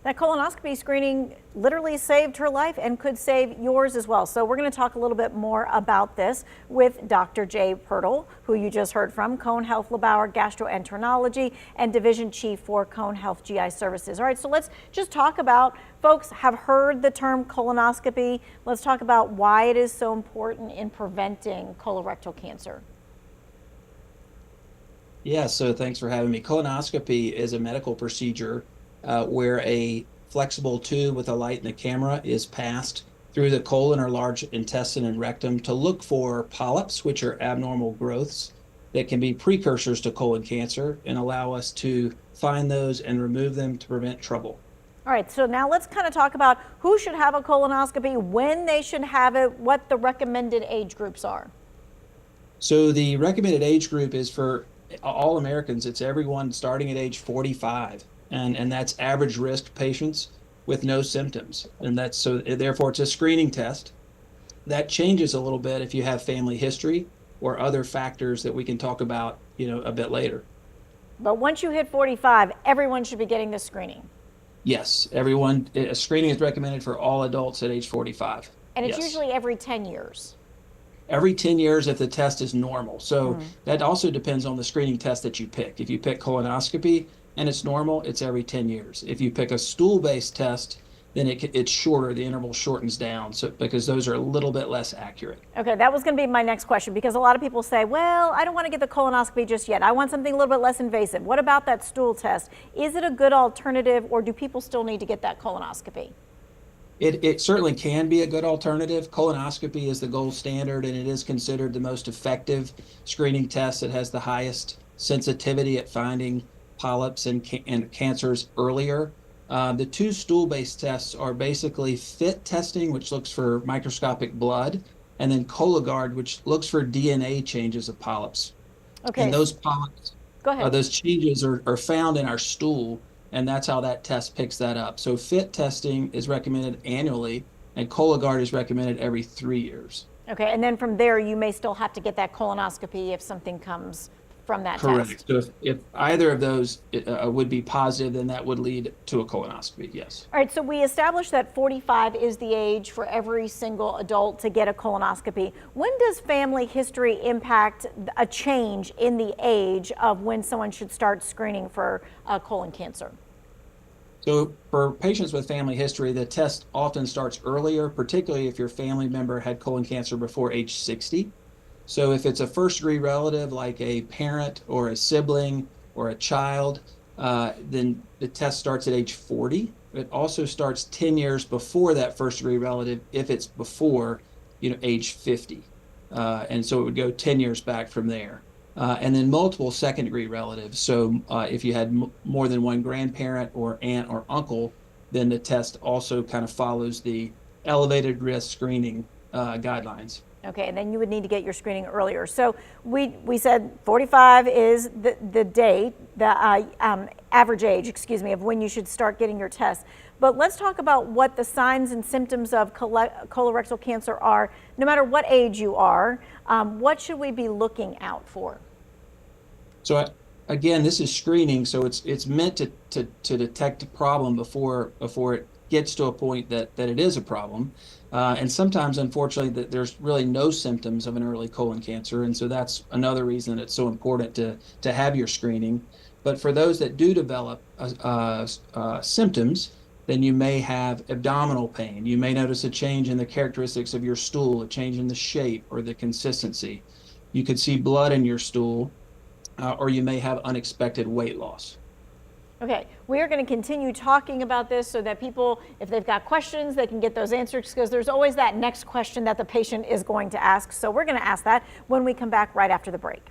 That colonoscopy screening literally saved her life and could save yours as well. So we're going to talk a little bit more about this with Dr. Jay Pirtle, who you just heard from, Cone Health LeBauer Gastroenterology and Division Chief for Cone Health GI Services. All right, so let's just talk about, folks have heard the term colonoscopy. Let's talk about why it is so important in preventing colorectal cancer. Yeah, so thanks for having me. Colonoscopy is a medical procedure where a flexible tube with a light and a camera is passed through the colon or large intestine and rectum to look for polyps, which are abnormal growths that can be precursors to colon cancer, and allow us to find those and remove them to prevent trouble. All right, so now let's kind of talk about who should have a colonoscopy, when they should have it, what the recommended age groups are. So the recommended age group is for all Americans. It's everyone starting at age 45. And that's average risk patients with no symptoms. And that's so therefore it's a screening test. That changes a little bit if you have family history or other factors that we can talk about, a bit later. But once you hit 45, everyone should be getting this screening. Yes, everyone. A screening is recommended for all adults at age 45. And it's Yes. usually every 10 years. Every 10 years if the test is normal. So that also depends on the screening test that you pick. If you pick colonoscopy and it's normal, it's every 10 years. If you pick a stool-based test, then it's shorter, the interval shortens down, so because those are a little bit less accurate. Okay, that was going to be my next question, because a lot of people say, well, I don't want to get the colonoscopy just yet. I want something a little bit less invasive. What about that stool test? Is it a good alternative, or do people still need to get that colonoscopy? It certainly can be a good alternative. Colonoscopy is the gold standard, and it is considered the most effective screening test. It has the highest sensitivity at finding polyps and cancers earlier. The two stool-based tests are basically FIT testing, which looks for microscopic blood, and then Cologuard, which looks for DNA changes of polyps. Okay. And those polyps, go ahead. those changes are found in our stool, and that's how that test picks that up. So FIT testing is recommended annually, and Cologuard is recommended every 3 years. Okay, and then from there, you may still have to get that colonoscopy if something comes from that Correct. test. So if either of those would be positive, then that would lead to a colonoscopy, yes. All right, so we established that 45 is the age for every single adult to get a colonoscopy. When does family history impact a change in the age of when someone should start screening for colon cancer? So for patients with family history, the test often starts earlier, particularly if your family member had colon cancer before age 60. So if it's a first-degree relative, like a parent or a sibling or a child, then the test starts at age 40. It also starts 10 years before that first-degree relative if it's before, age 50. And so it would go 10 years back from there. And then multiple second-degree relatives. So if you had more than one grandparent or aunt or uncle, then the test also kind of follows the elevated risk screening guidelines. Okay, and then you would need to get your screening earlier. So we said 45 is the date, the average age, of when you should start getting your test. But let's talk about what the signs and symptoms of colorectal cancer are, no matter what age you are. What should we be looking out for? So again, this is screening, so it's meant to detect a problem before it gets to a point that it is a problem. And sometimes, unfortunately, there's really no symptoms of an early colon cancer. And so that's another reason it's so important to have your screening. But for those that do develop symptoms, then you may have abdominal pain. You may notice a change in the characteristics of your stool, a change in the shape or the consistency. You could see blood in your stool, or you may have unexpected weight loss. Okay, we are going to continue talking about this so that people, if they've got questions, they can get those answers, because there's always that next question that the patient is going to ask. So we're going to ask that when we come back right after the break.